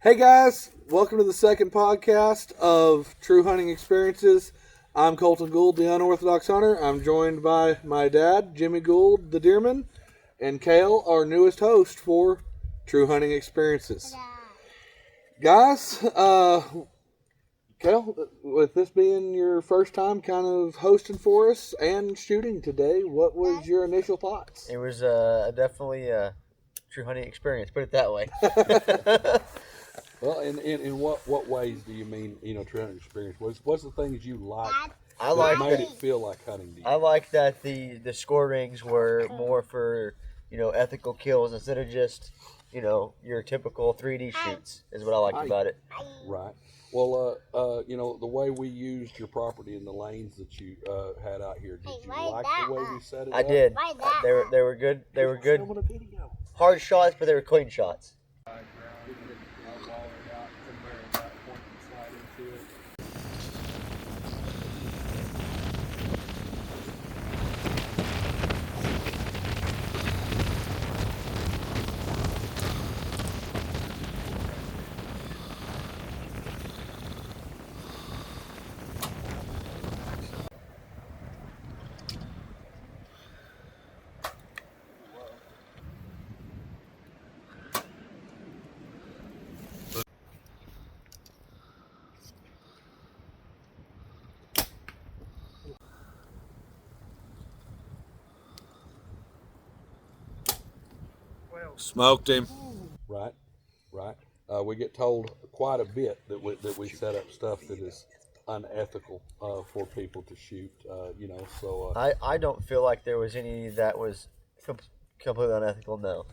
Hey guys, welcome to the second podcast of True Hunting Experiences. I'm Colton Gould, the Unorthodox Hunter. I'm joined by my dad, Jimmy Gould, the Deerman, and Kale, our newest host for True Hunting Experiences. Guys, Kale, with this being your first time kind of hosting for us and shooting today, what was your initial thoughts? It was definitely a true hunting experience, put it that way. Well, in what ways do you mean, true hunting experience? What's the things you like I made it feel like hunting to you? I like that the score rings were more for, ethical kills instead of just, your typical 3D shoots is what I liked about it. Right. Well, the way we used your property and the lanes that you had out here, did you like the way we set it up? I did. They were good. They were good. Hard shots, but they were clean shots. Smoked him. Right. We get told quite a bit that we set up stuff that is unethical for people to shoot. I don't feel like there was any that was completely unethical. No.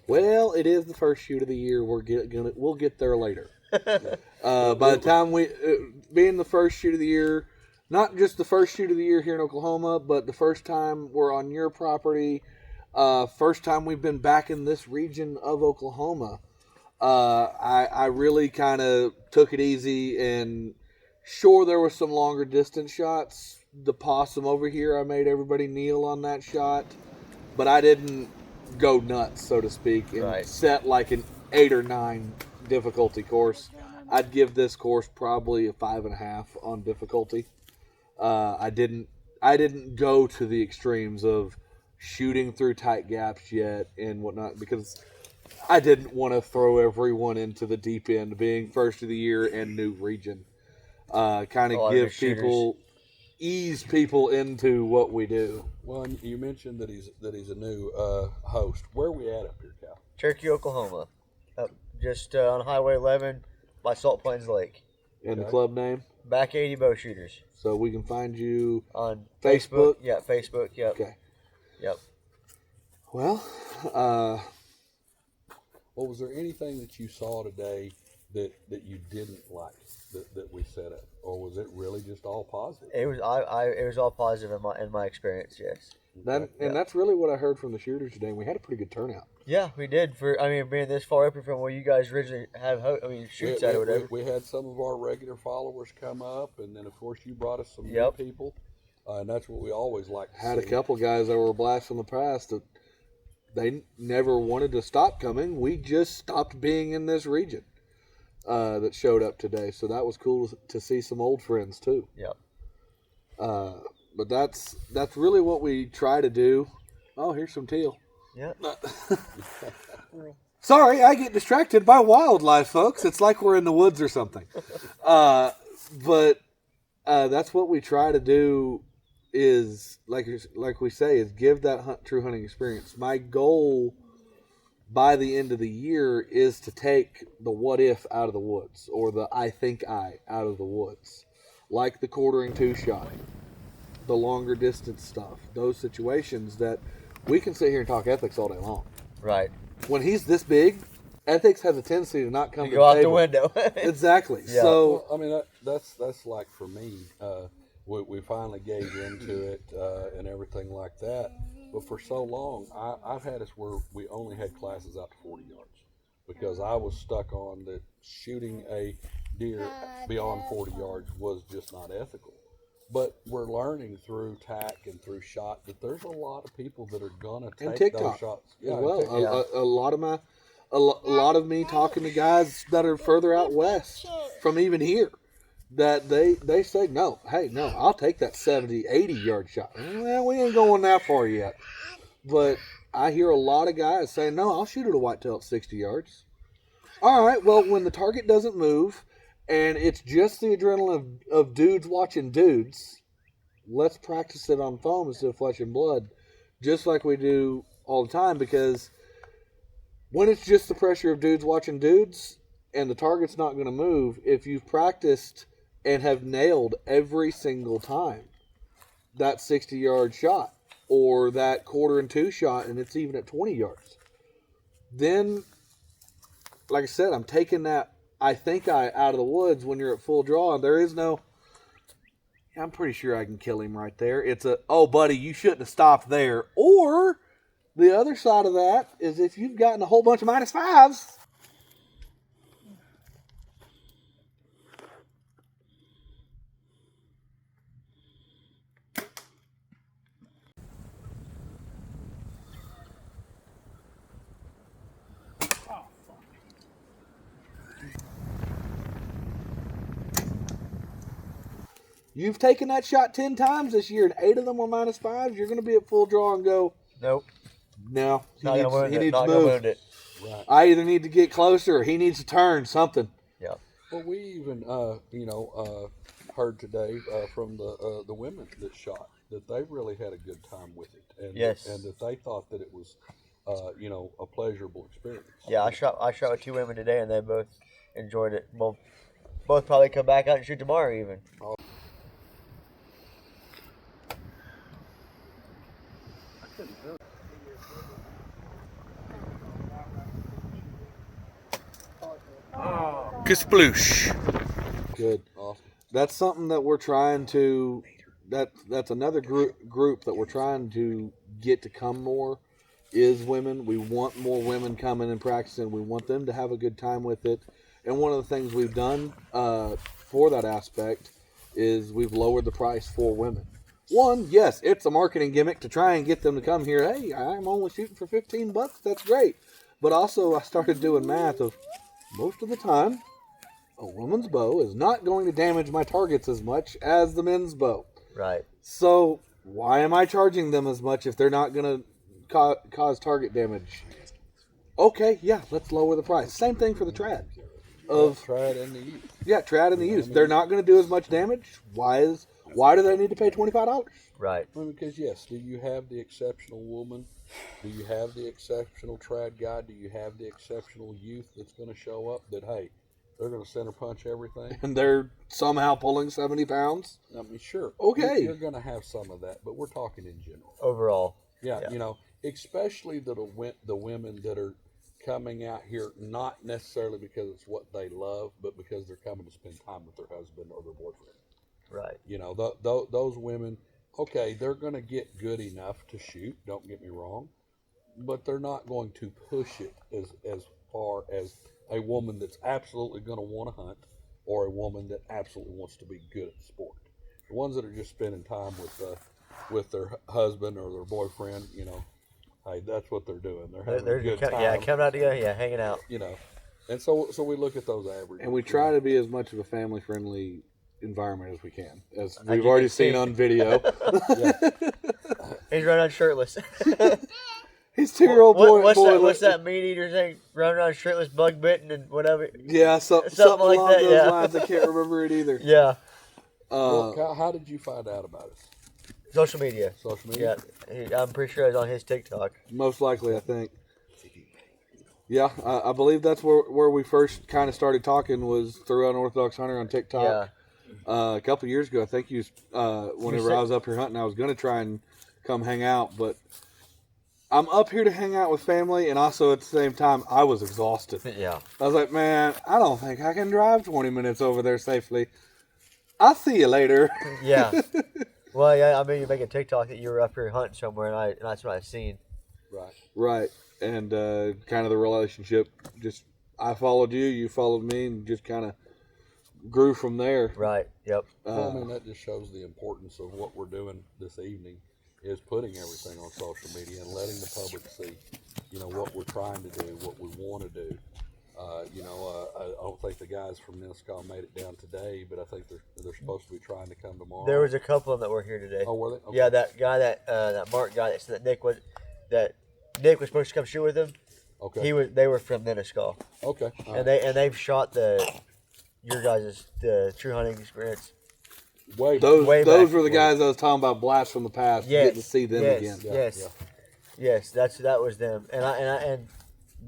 Well, it is the first shoot of the year. We'll get there later. By the time being the first shoot of the year, not just the first shoot of the year here in Oklahoma, but the first time we're on your property, first time we've been back in this region of Oklahoma. I really kind of took it easy, and sure, there were some longer distance shots. The possum over here, I made everybody kneel on that shot, but I didn't go nuts, so to speak, and set like an 8 or 9 difficulty course. I'd give this course probably a 5.5 on difficulty. I didn't go to the extremes of shooting through tight gaps yet and whatnot, because I didn't want to throw everyone into the deep end, being first of the year and new region. Kind of give people, ease people into what we do. Well, you mentioned that he's a new host. Where are we at up here, Cal? Cherokee, Oklahoma, just on Highway 11 by Salt Plains Lake. And the club name? Back 80 Bow Shooters. So we can find you on Facebook? Yeah, Facebook. Yep. Okay. Yep. Well, was there anything that you saw today that you didn't like that we set up, or was it really just all positive? It was it was all positive in my experience. Yes. That's really what I heard from the shooters today. And we had a pretty good turnout. Yeah, we did. Being this far up from where you guys originally have shoots at or whatever. We had some of our regular followers come up, and then of course you brought us some new people, and that's what we always like to see. Had a couple guys that were a blast from the past that they never wanted to stop coming. We just stopped being in this region that showed up today. So that was cool to see some old friends too. Yep. But that's really what we try to do. Oh, here's some teal. Yep. Sorry, I get distracted by wildlife, folks. It's like we're in the woods or something. But that's what we try to do, is like we say, is give that true hunting experience. My goal by the end of the year is to take the what if out of the woods, or the I think I out of the woods, like the quartering 2 shot, the longer distance stuff, those situations that we can sit here and talk ethics all day long. Right. When he's this big, ethics has a tendency to not come to go out the the window. Exactly. Yeah. So that's like for me. We finally gave into it and everything like that. But for so long, I've had us where we only had classes out to 40 yards because I was stuck on that shooting a deer beyond 40 yards was just not ethical. But we're learning through TAC and through shot that there's a lot of people that are gonna take those shots. Yeah, well, a lot of a lot of me talking to guys that are further out west from even here, that they say, no, I'll take that 70, 80 yard shot. Well, we ain't going that far yet. But I hear a lot of guys saying, no, I'll shoot at a whitetail at 60 yards. All right, well, when the target doesn't move and it's just the adrenaline of dudes watching dudes, let's practice it on foam instead of flesh and blood, just like we do all the time. Because when it's just the pressure of dudes watching dudes and the target's not going to move, if you've practiced and have nailed every single time that 60-yard shot or that 1/4 shot and it's even at 20 yards, then, like I said, I'm taking that I think out of the woods when you're at full draw. And there is no, I'm pretty sure I can kill him right there. It's oh, buddy, you shouldn't have stopped there. Or the other side of that is if you've gotten a whole bunch of -5s. You've taken that shot 10 times this year, and 8 of them were -5s. You're going to be at full draw and go, Nope. no, he Not needs gonna to wound move. it. Right. I either need to get closer or he needs to turn something. Yeah. Well, we even, heard today from the women that shot that they really had a good time with it, and Yes. and that they thought that it was, a pleasurable experience. Yeah, I shot with 2 women today, and they both enjoyed it. Both probably come back out and shoot tomorrow even. Kasploosh. Good. Awesome. That's something that we're trying to. That's another group that we're trying to get to come more. Is women. We want more women coming and practicing. We want them to have a good time with it. And one of the things we've done for that aspect is we've lowered the price for women. One, yes, it's a marketing gimmick to try and get them to come here. Hey, I'm only shooting for $15. That's great. But also, I started doing math of most of the time, a woman's bow is not going to damage my targets as much as the men's bow. Right. So why am I charging them as much if they're not going to cause target damage? Okay, yeah, let's lower the price. Same thing for the trad. Trad and the use. Yeah, trad and the use. They're not going to do as much damage. Why do they need to pay $25? Right. Well, because yes, do you have the exceptional woman? Do you have the exceptional trad guy? Do you have the exceptional youth that's going to show up that, hey, they're going to center punch everything? And they're somehow pulling 70 pounds? I mean, sure. Okay. You're going to have some of that, but we're talking in general. Overall. Yeah. Especially the women that are coming out here, not necessarily because it's what they love, but because they're coming to spend time with their husband or their boyfriend. Right. Those women, okay, they're going to get good enough to shoot, don't get me wrong, but they're not going to push it as far as a woman that's absolutely going to want to hunt or a woman that absolutely wants to be good at the sport. The ones that are just spending time with their husband or their boyfriend, hey, that's what they're doing. They're having a good time. Yeah, coming out together, yeah, hanging out. And so we look at those averages. And we try to be as much of a family-friendly environment as we can, as As we've you already can see. seen on video. He's running on shirtless. He's 2-year-old boy. What's that meat eater thing? Running around shirtless, bug bitten, and whatever. Yeah, something like along that, those yeah. lines. I can't remember it either. Yeah. Well, Kyle, how did you find out about us? Social media. Social media? Yeah. I'm pretty sure it's on his TikTok. Most likely, I think. Yeah, I believe that's where we first kind of started talking was through Unorthodox Hunter on TikTok. Yeah. A couple of years ago, I think whenever I was up here hunting, I was going to try and come hang out, but I'm up here to hang out with family, and also at the same time, I was exhausted. Yeah. I was like, man, I don't think I can drive 20 minutes over there safely. I'll see you later. Yeah. Well, yeah, I mean, you make a TikTok that you were up here hunting somewhere, and that's what I've seen. Right. Right. And kind of the relationship, just I followed you, you followed me, and just kind of grew from there. Right. Yep. Well, I mean, that just shows the importance of what we're doing this evening is putting everything on social media and letting the public see what we're trying to do, what we want to do. I don't think the guys from Nenasko made it down today, but I think they're supposed to be trying to come tomorrow. There was a couple of them that were here today. Oh, were they? Okay. Yeah, that guy that Mark guy that said that Nick was supposed to come shoot with him. Okay. They were from Nenasko. Okay. All And right. they've shot your guys' the true hunting experience. way Those Way those back. were the guys I was talking about, blast from the past. Yes, Getting to see them yes, again. Yeah, yes, yeah. yes. That was them, and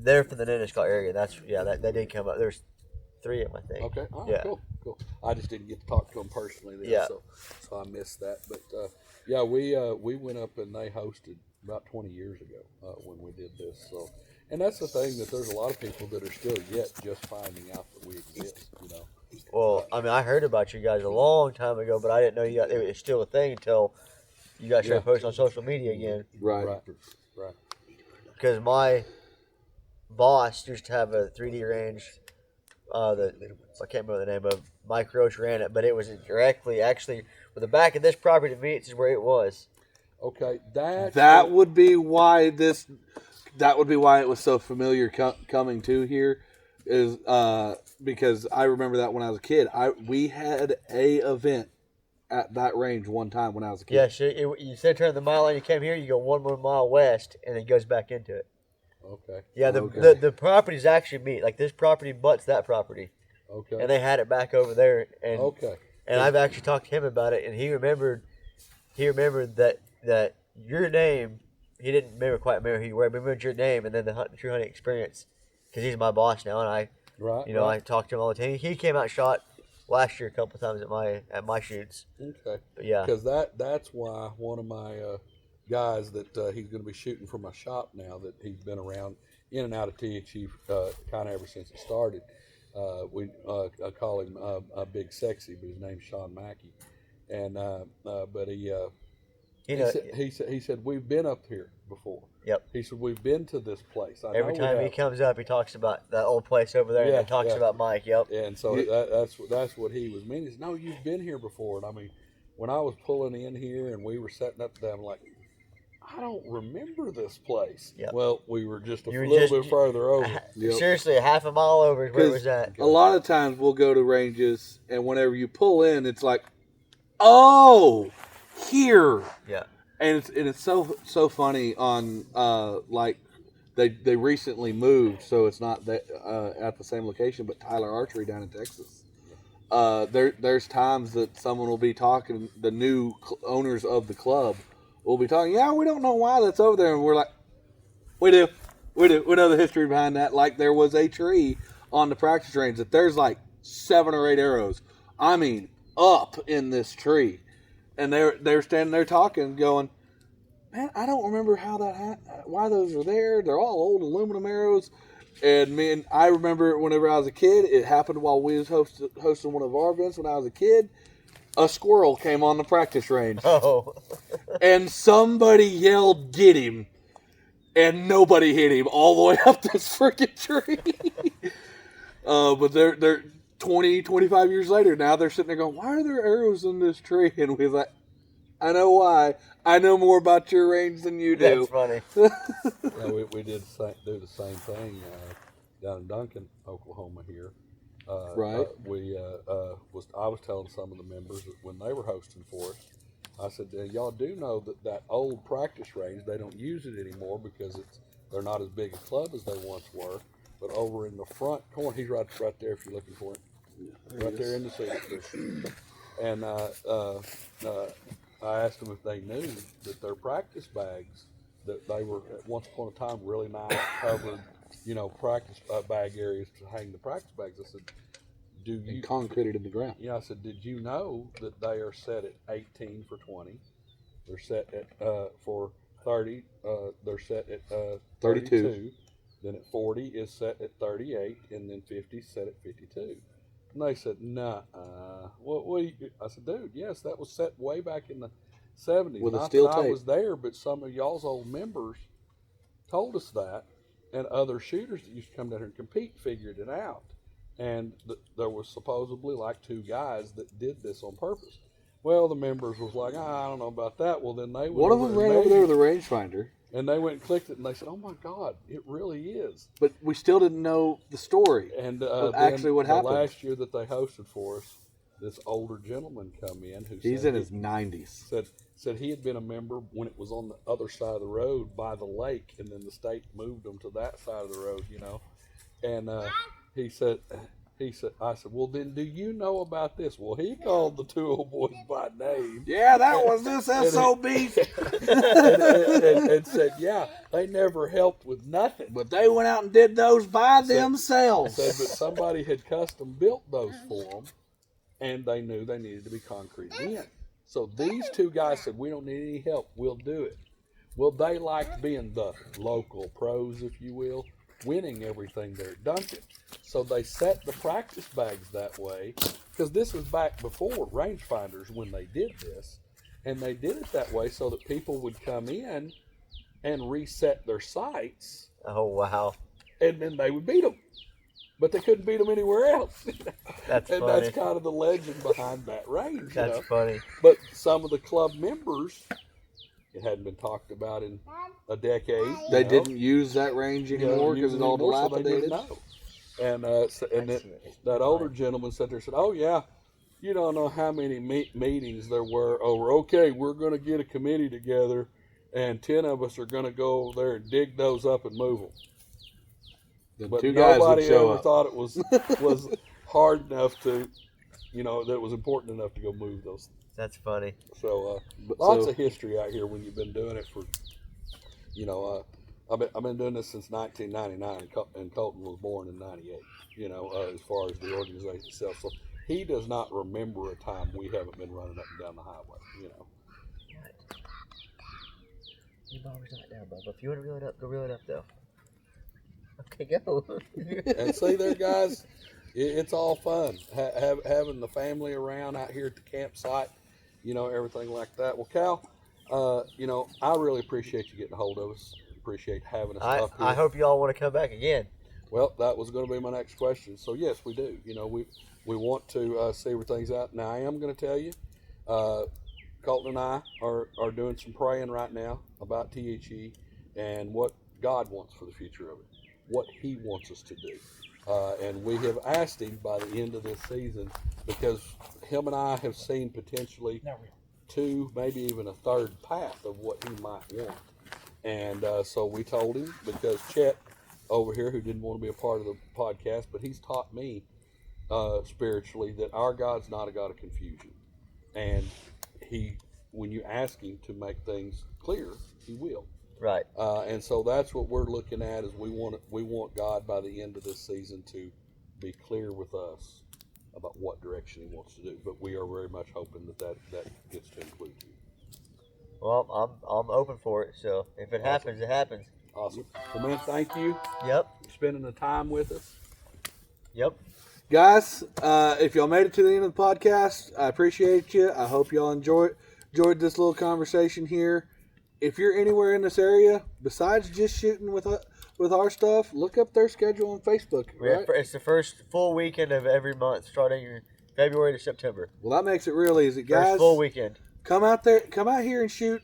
they're from the Nenasko area. That did come up. There's 3 of them, I think. Okay. All right, Yeah. cool. I just didn't get to talk to them personally then, Yeah. so I missed that. But we went up and they hosted about 20 years ago when we did this. So, and that's the thing, that there's a lot of people that are still yet just finding out that we exist. Well, I mean, I heard about you guys a long time ago, but I didn't know it was still a thing until you guys started Yeah. posting on social media again. Right. Right. Because my boss used to have a 3D range. I can't remember the name of. Mike Roach ran it, but it was directly actually with the back of this property meets is where it was. Okay. That would be why it was so familiar coming to here, is because I remember that when I was a kid. We had a event at that range one time when I was a kid. Yes, you said turn the mile line, you came here, you go 1 more mile west, and it goes back into it. Okay. Yeah, Okay. the properties actually meet. Like this property butts that property, Okay. and they had it back over there. And Okay. and I've actually talked to him about it, and he remembered that your name. He didn't quite remember who you were, but remembered your name, and then the true hunting experience, because he's my boss now, and I Right. I talk to him all the time. He came out and shot last year a couple times at my shoots. Okay. But yeah, Because that's why one of my guys that he's going to be shooting for my shop now, that he's been around in and out of THU kind of ever since it started. I call him Big Sexy, but his name's Sean Mackey, and but he said we've been up here before. Yep. He said we've been to this place. Every know we time he have. comes up, he talks about that old place over there, Yeah, and he talks yeah. about Mike. Yep. And so that's what he was meaning. Is, no, you've been here before. And I mean, when I was pulling in here and we were setting up there, I'm like, I don't remember this place. Yep. Well, we were just a You were little just- bit further over. Yep. Seriously, a half a mile over is where it 'Cause was at. A lot of times we'll go to ranges, and whenever you pull in, it's like, oh, here. Yeah. And it's so funny on like they recently moved, so it's not that at the same location, but Tyler Archery down in Texas. There's times that someone will be talking, the new owners of the club will be talking. Yeah, we don't know why that's over there, and we're like, we do, we know the history behind that. Like there was a tree on the practice range that there's like 7 or 8 arrows. I mean, up in this tree. And they're standing there talking, going, man, I don't remember why those are there. They're all old aluminum arrows. And I remember whenever I was a kid, it happened while we was hosting one of our events when I was a kid. A squirrel came on the practice range, Oh. and somebody yelled, "Get him!" And nobody hit him all the way up this freaking tree. But they're 20, 25 years later, now they're sitting there going, why are there arrows in this tree? And we're like, I know why. I know more about your range than you do. That's funny. Yeah, we did do the same thing down in Duncan, Oklahoma here. Right. I was telling some of the members that when they were hosting for us, I said, y'all do know that old practice range, they don't use it anymore because they're not as big a club as they once were. But over in the front corner, he's right there if you're looking for him. Right there in the center. And I asked them if they knew that their practice bags, that they were at once upon a time really nice covered, practice bag areas to hang the practice bags. I said, And concreted in the ground. Yeah, I said, did you know that they are set at 18 for 20? They're set at for 30. They're set at 32. Then at 40 is set at 38, and then 50 is set at 52. And they said, nah. I said, dude, yes, that was set way back in the 70s. With a Not steel that I tape. was there, but some of y'all's old members told us that, and other shooters that used to come down here and compete figured it out. And there was supposedly like 2 guys that did this on purpose. Well, the members was like, I don't know about that. Well, then they One of them ran over there with a rangefinder. And they went and clicked it, and they said, "Oh my God, it really is." But we still didn't know the story. And Of then actually what the happened. last year that they hosted for us, this older gentleman come in who He's said in his 90s. said he had been a member when it was on the other side of the road by the lake, and then the state moved them to that side of the road, you know. And he said, I said, well, then do you know about this? Well, he called the two old boys by name. Yeah, that was this SOB. and said, yeah, they never helped with nothing. But they went out and did those by themselves. Said, but somebody had custom built those for them, and they knew they needed to be concrete in. So these two guys said, we don't need any help. We'll do it. Well, they liked being the local pros, if you will, winning everything there at Duncan. So they set the practice bags that way, because this was back before rangefinders when they did this. And they did it that way so that people would come in and reset their sights, Oh, wow. and then they would beat them. But they couldn't beat them anywhere else. That's And funny. that's kind of the legend behind that range. That's you know? funny. But some of the club members, it hadn't been talked about in a decade. They you know? didn't use that range You know, anymore because use it's all anymore, so they didn't dilapidated. know. And that older gentleman sat there and said, "Oh yeah, you don't know how many meetings there were over. Okay, we're going to get a committee together, and 10 of us are going to go over there and dig those up and move them." The But two guys would nobody show ever up. thought it was hard enough to, you know, that it was important enough to go move those. That's funny. So But lots so- of history out here when you've been doing it for, you know, I've been doing this since 1999, and Colton was born in '98. You know, as far as the organization itself, so he does not remember a time we haven't been running up and down the highway. You know, Your bomber's not down, Bubba. If you want to reel it up, go reel it up, though. Okay, go. and see there, guys, it's all fun having the family around out here at the campsite. You know, everything like that. Well, Cal, you know, I really appreciate you getting a hold of us. Appreciate having us up here. I hope you all want to come back again. Well, that was going to be my next question. So yes, we do. You know, we want to see where things out. Now, I am going to tell you, Colton and I are doing some praying right now about THE and what God wants for the future of it, what He wants us to do. And we have asked Him by the end of this season, because him and I have seen potentially two, maybe even a third path of what he might want. And so we told him, because Chet over here, who didn't want to be a part of the podcast, but he's taught me spiritually that our God's not a God of confusion. And when you ask Him to make things clear, He will. Right. And so that's what we're looking at, is we want God by the end of this season to be clear with us about what direction He wants to do. But we are very much hoping that gets to include you. Well, I'm open for it. So if it happens, it happens. Awesome. Well, man, thank you Yep. for spending the time with us. Yep. Guys, if y'all made it to the end of the podcast, I appreciate you. I hope y'all enjoyed this little conversation here. If you're anywhere in this area, besides just shooting with our stuff, look up their schedule on Facebook. Right? It's the first full weekend of every month, starting in February to September. Well, that makes it real easy, guys. First full weekend. Come out here and shoot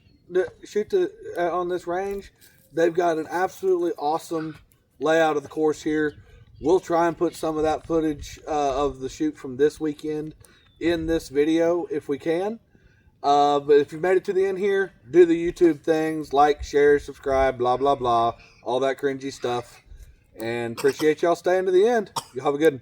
on this range. They've got an absolutely awesome layout of the course here. We'll try and put some of that footage of the shoot from this weekend in this video if we can. But if you made it to the end here, do the YouTube things, like, share, subscribe, blah, blah, blah, all that cringy stuff. And appreciate y'all staying to the end. Y'all have a good one.